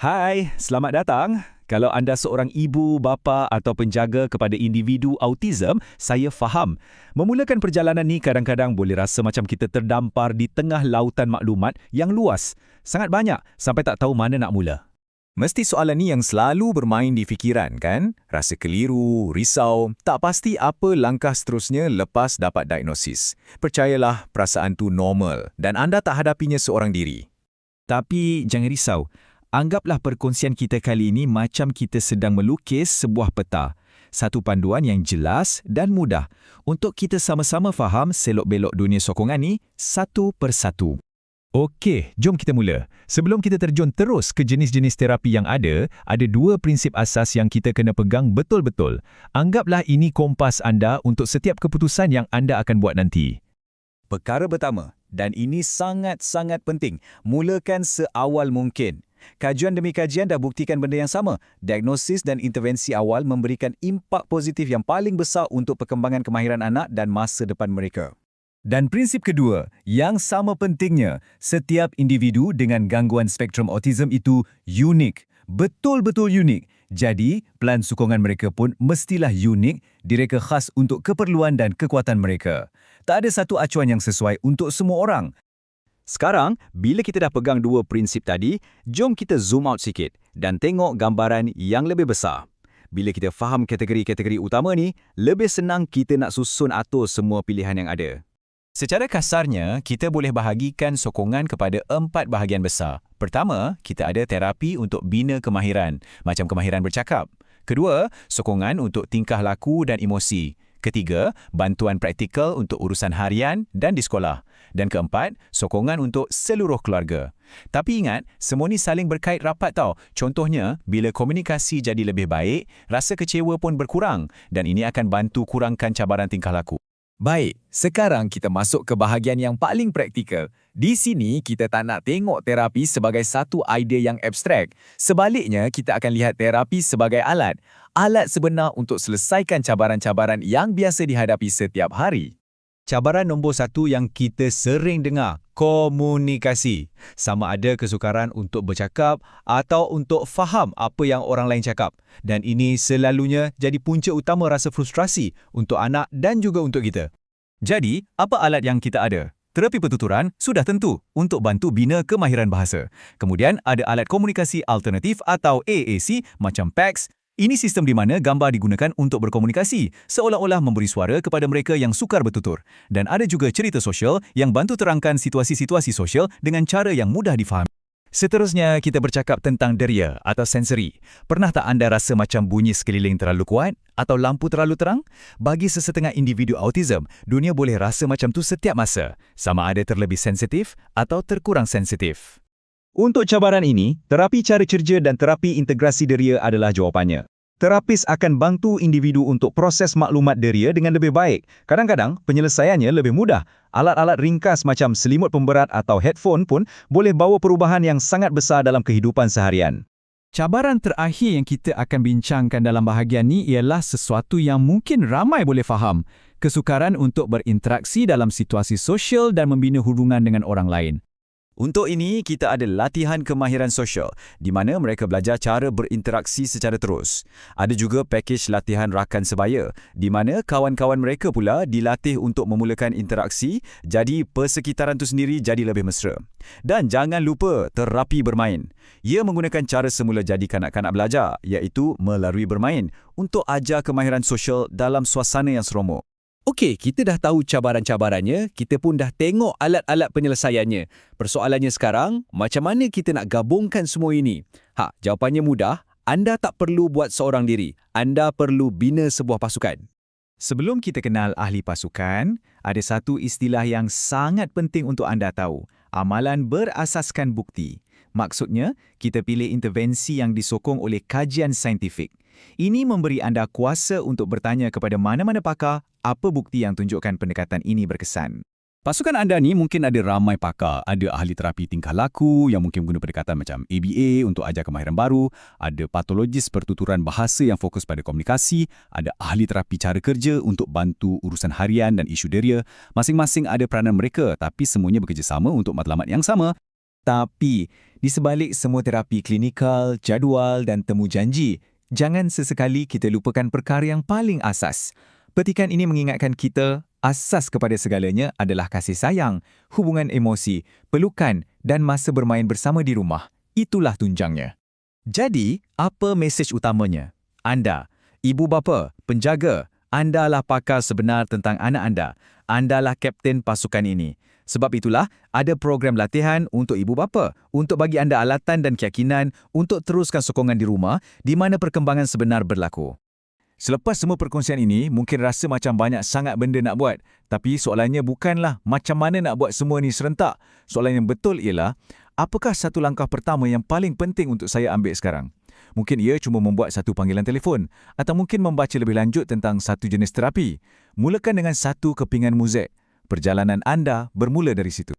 Hai, selamat datang. Kalau anda seorang ibu, bapa atau penjaga kepada individu autism, saya faham. Memulakan perjalanan ni kadang-kadang boleh rasa macam kita terdampar di tengah lautan maklumat yang luas. Sangat banyak sampai tak tahu mana nak mula. Mesti soalan ni yang selalu bermain di fikiran, kan? Rasa keliru, risau, tak pasti apa langkah seterusnya lepas dapat diagnosis. Percayalah, perasaan tu normal dan anda tak hadapinya seorang diri. Tapi jangan risau. Anggaplah perkongsian kita kali ini macam kita sedang melukis sebuah peta. Satu panduan yang jelas dan mudah untuk kita sama-sama faham selok-belok dunia sokongan ni satu persatu. Okey, jom kita mula. Sebelum kita terjun terus ke jenis-jenis terapi yang ada dua prinsip asas yang kita kena pegang betul-betul. Anggaplah ini kompas anda untuk setiap keputusan yang anda akan buat nanti. Perkara pertama, dan ini sangat-sangat penting, mulakan seawal mungkin. Kajian demi kajian dah buktikan benda yang sama. Diagnosis dan intervensi awal memberikan impak positif yang paling besar untuk perkembangan kemahiran anak dan masa depan mereka. Dan prinsip kedua, yang sama pentingnya, setiap individu dengan gangguan spektrum autism itu unik. Betul-betul unik. Jadi, plan sokongan mereka pun mestilah unik, direka khas untuk keperluan dan kekuatan mereka. Tak ada satu acuan yang sesuai untuk semua orang. Sekarang, bila kita dah pegang dua prinsip tadi, jom kita zoom out sikit dan tengok gambaran yang lebih besar. Bila kita faham kategori-kategori utama ni, lebih senang kita nak susun atur semua pilihan yang ada. Secara kasarnya, kita boleh bahagikan sokongan kepada 4 bahagian besar. Pertama, kita ada terapi untuk bina kemahiran, macam kemahiran bercakap. Kedua, sokongan untuk tingkah laku dan emosi. Ketiga, bantuan praktikal untuk urusan harian dan di sekolah. Dan keempat, sokongan untuk seluruh keluarga. Tapi ingat, semua ni saling berkait rapat tau. Contohnya, bila komunikasi jadi lebih baik, rasa kecewa pun berkurang dan ini akan bantu kurangkan cabaran tingkah laku. Baik, sekarang kita masuk ke bahagian yang paling praktikal. Di sini, kita tak nak tengok terapi sebagai satu idea yang abstrak. Sebaliknya, kita akan lihat terapi sebagai alat. Alat sebenar untuk selesaikan cabaran-cabaran yang biasa dihadapi setiap hari. Cabaran nombor 1 yang kita sering dengar, komunikasi. Sama ada kesukaran untuk bercakap atau untuk faham apa yang orang lain cakap. Dan ini selalunya jadi punca utama rasa frustrasi untuk anak dan juga untuk kita. Jadi, apa alat yang kita ada? Terapi pertuturan sudah tentu untuk bantu bina kemahiran bahasa. Kemudian ada alat komunikasi alternatif atau AAC macam PACS. Ini sistem di mana gambar digunakan untuk berkomunikasi, seolah-olah memberi suara kepada mereka yang sukar bertutur. Dan ada juga cerita sosial yang bantu terangkan situasi-situasi sosial dengan cara yang mudah difahami. Seterusnya, kita bercakap tentang deria atau sensori. Pernah tak anda rasa macam bunyi sekeliling terlalu kuat atau lampu terlalu terang? Bagi sesetengah individu autism, dunia boleh rasa macam tu setiap masa, sama ada terlebih sensitif atau terkurang sensitif. Untuk cabaran ini, terapi cara cerja dan terapi integrasi deria adalah jawapannya. Terapis akan bantu individu untuk proses maklumat deria dengan lebih baik. Kadang-kadang, penyelesaiannya lebih mudah. Alat-alat ringkas macam selimut pemberat atau headphone pun boleh bawa perubahan yang sangat besar dalam kehidupan seharian. Cabaran terakhir yang kita akan bincangkan dalam bahagian ini ialah sesuatu yang mungkin ramai boleh faham. Kesukaran untuk berinteraksi dalam situasi sosial dan membina hubungan dengan orang lain. Untuk ini, kita ada latihan kemahiran sosial di mana mereka belajar cara berinteraksi secara terus. Ada juga pakej latihan rakan sebaya di mana kawan-kawan mereka pula dilatih untuk memulakan interaksi, jadi persekitaran itu sendiri jadi lebih mesra. Dan jangan lupa terapi bermain. Ia menggunakan cara semula jadi kanak-kanak belajar, iaitu melalui bermain untuk ajar kemahiran sosial dalam suasana yang seronok. Okey, kita dah tahu cabaran-cabarannya, kita pun dah tengok alat-alat penyelesaiannya. Persoalannya sekarang, macam mana kita nak gabungkan semua ini? Jawapannya mudah. Anda tak perlu buat seorang diri. Anda perlu bina sebuah pasukan. Sebelum kita kenal ahli pasukan, ada satu istilah yang sangat penting untuk anda tahu. Amalan berasaskan bukti. Maksudnya, kita pilih intervensi yang disokong oleh kajian saintifik. Ini memberi anda kuasa untuk bertanya kepada mana-mana pakar apa bukti yang tunjukkan pendekatan ini berkesan. Pasukan anda ni mungkin ada ramai pakar. Ada ahli terapi tingkah laku yang mungkin guna pendekatan macam ABA untuk ajar kemahiran baru. Ada patologis pertuturan bahasa yang fokus pada komunikasi. Ada ahli terapi cara kerja untuk bantu urusan harian dan isu deria. Masing-masing ada peranan mereka tapi semuanya bekerjasama untuk matlamat yang sama. Tapi, di sebalik semua terapi klinikal, jadual dan temu janji, jangan sesekali kita lupakan perkara yang paling asas. Petikan ini mengingatkan kita, asas kepada segalanya adalah kasih sayang, hubungan emosi, pelukan dan masa bermain bersama di rumah. Itulah tunjangnya. Jadi, apa mesej utamanya? Anda, ibu bapa, penjaga, andalah pakar sebenar tentang anak anda. Andalah kapten pasukan ini. Sebab itulah, ada program latihan untuk ibu bapa, untuk bagi anda alatan dan keyakinan untuk teruskan sokongan di rumah di mana perkembangan sebenar berlaku. Selepas semua perkongsian ini, mungkin rasa macam banyak sangat benda nak buat. Tapi soalannya bukanlah macam mana nak buat semua ni serentak. Soalan yang betul ialah, apakah satu langkah pertama yang paling penting untuk saya ambil sekarang? Mungkin ia cuma membuat satu panggilan telefon atau mungkin membaca lebih lanjut tentang satu jenis terapi. Mulakan dengan satu kepingan muzik. Perjalanan anda bermula dari situ.